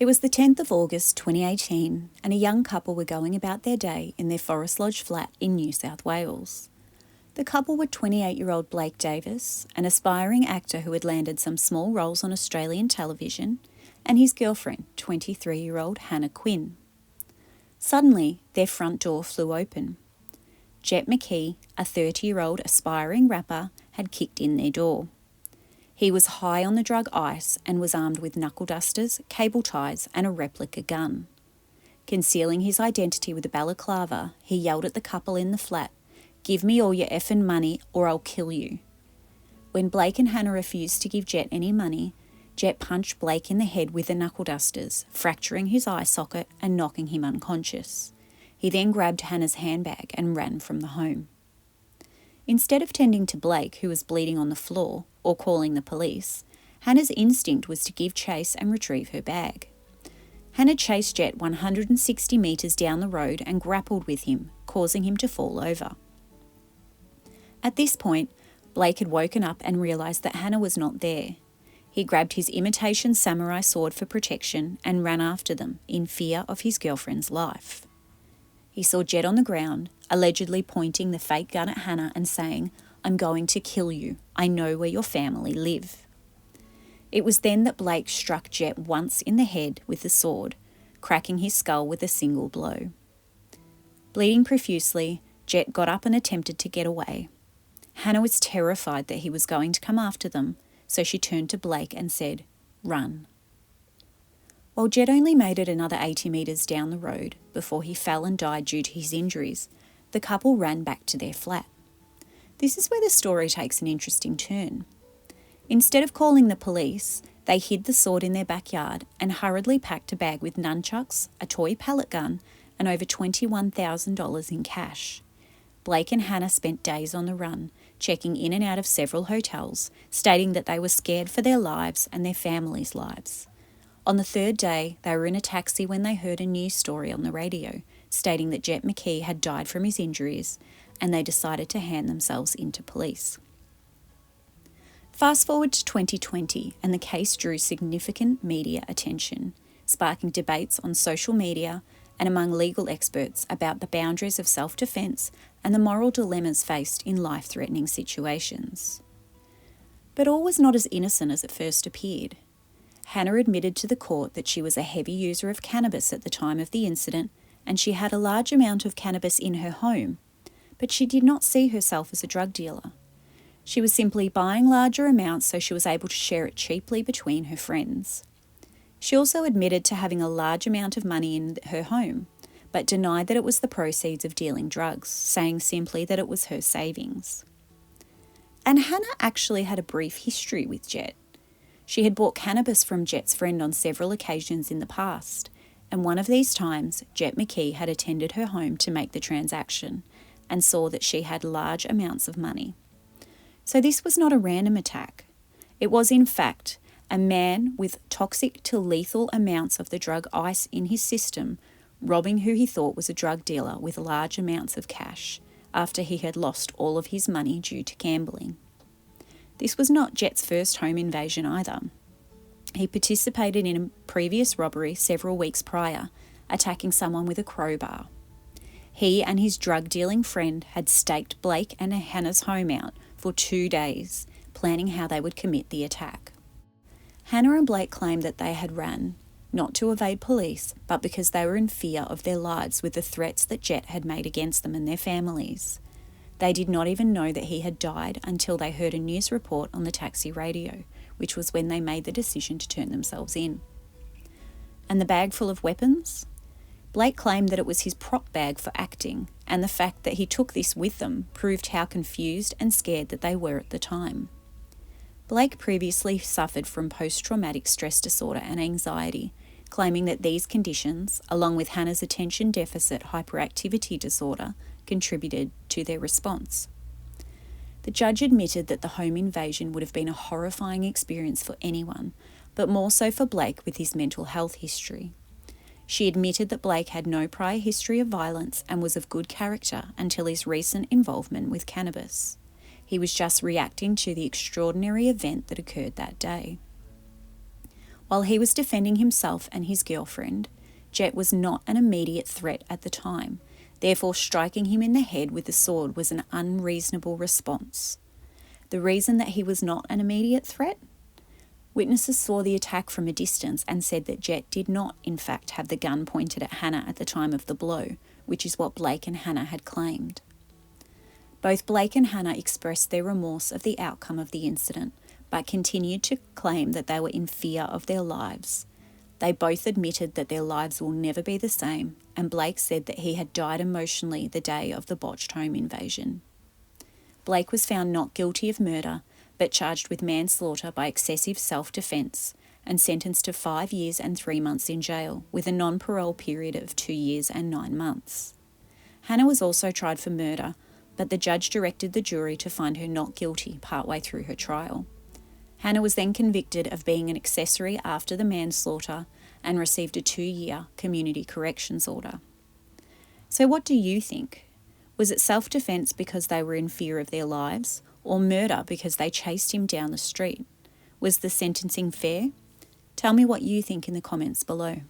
It was the 10th of August 2018 and a young couple were going about their day in their Forest Lodge flat in New South Wales. The couple were 28-year-old Blake Davis, an aspiring actor who had landed some small roles on Australian television, and his girlfriend, 23-year-old Hannah Quinn. Suddenly, their front door flew open. Jett McKee, a 30-year-old aspiring rapper, had kicked in their door. He was high on the drug ice and was armed with knuckle dusters, cable ties and a replica gun. Concealing his identity with a balaclava, he yelled at the couple in the flat, "Give me all your effing money or I'll kill you." When Blake and Hannah refused to give Jett any money, Jett punched Blake in the head with the knuckle dusters, fracturing his eye socket and knocking him unconscious. He then grabbed Hannah's handbag and ran from the home. Instead of tending to Blake, who was bleeding on the floor, or calling the police, Hannah's instinct was to give chase and retrieve her bag. Hannah chased Jett 160 metres down the road and grappled with him, causing him to fall over. At this point, Blake had woken up and realised that Hannah was not there. He grabbed his imitation samurai sword for protection and ran after them in fear of his girlfriend's life. He saw Jett on the ground, allegedly pointing the fake gun at Hannah and saying, "I'm going to kill you. I know where your family live." It was then that Blake struck Jett once in the head with the sword, cracking his skull with a single blow. Bleeding profusely, Jett got up and attempted to get away. Hannah was terrified that he was going to come after them, so she turned to Blake and said, "Run." While Jett only made it another 80 metres down the road before he fell and died due to his injuries, the couple ran back to their flat. This is where the story takes an interesting turn. Instead of calling the police, they hid the sword in their backyard and hurriedly packed a bag with nunchucks, a toy pellet gun, and over $21,000 in cash. Blake and Hannah spent days on the run, checking in and out of several hotels, stating that they were scared for their lives and their families' lives. On the third day, they were in a taxi when they heard a news story on the radio, stating that Jett McKee had died from his injuries, and they decided to hand themselves into police. Fast forward to 2020, and the case drew significant media attention, sparking debates on social media and among legal experts about the boundaries of self-defence and the moral dilemmas faced in life-threatening situations. But all was not as innocent as it first appeared. Hannah admitted to the court that she was a heavy user of cannabis at the time of the incident and she had a large amount of cannabis in her home, but she did not see herself as a drug dealer. She was simply buying larger amounts so she was able to share it cheaply between her friends. She also admitted to having a large amount of money in her home, but denied that it was the proceeds of dealing drugs, saying simply that it was her savings. And Hannah actually had a brief history with Jett. She had bought cannabis from Jett's friend on several occasions in the past, and one of these times, Jett McKee had attended her home to make the transaction and saw that she had large amounts of money. So this was not a random attack. It was, in fact, a man with toxic to lethal amounts of the drug ice in his system, robbing who he thought was a drug dealer with large amounts of cash after he had lost all of his money due to gambling. This was not Jett's first home invasion either. He participated in a previous robbery several weeks prior, attacking someone with a crowbar. He and his drug-dealing friend had staked Blake and Hannah's home out for 2 days, planning how they would commit the attack. Hannah and Blake claimed that they had ran, not to evade police, but because they were in fear of their lives with the threats that Jett had made against them and their families. They did not even know that he had died until they heard a news report on the taxi radio, which was when they made the decision to turn themselves in. And the bag full of weapons? Blake claimed that it was his prop bag for acting, and the fact that he took this with them proved how confused and scared that they were at the time. Blake previously suffered from post-traumatic stress disorder and anxiety, claiming that these conditions, along with Hannah's attention deficit hyperactivity disorder, contributed to their response. The judge admitted that the home invasion would have been a horrifying experience for anyone, but more so for Blake with his mental health history. She admitted that Blake had no prior history of violence and was of good character until his recent involvement with cannabis. He was just reacting to the extraordinary event that occurred that day. While he was defending himself and his girlfriend, Jett was not an immediate threat at the time, therefore striking him in the head with the sword was an unreasonable response. The reason that he was not an immediate threat? Witnesses saw the attack from a distance and said that Jett did not, in fact, have the gun pointed at Hannah at the time of the blow, which is what Blake and Hannah had claimed. Both Blake and Hannah expressed their remorse of the outcome of the incident, but continued to claim that they were in fear of their lives. They both admitted that their lives will never be the same, and Blake said that he had died emotionally the day of the botched home invasion. Blake was found not guilty of murder, but charged with manslaughter by excessive self-defence and sentenced to 5 years and 3 months in jail, with a non-parole period of 2 years and 9 months. Hannah was also tried for murder, but the judge directed the jury to find her not guilty partway through her trial. Hannah was then convicted of being an accessory after the manslaughter and received a 2-year community corrections order. So what do you think? Was it self-defence because they were in fear of their lives, or murder because they chased him down the street? Was the sentencing fair? Tell me what you think in the comments below.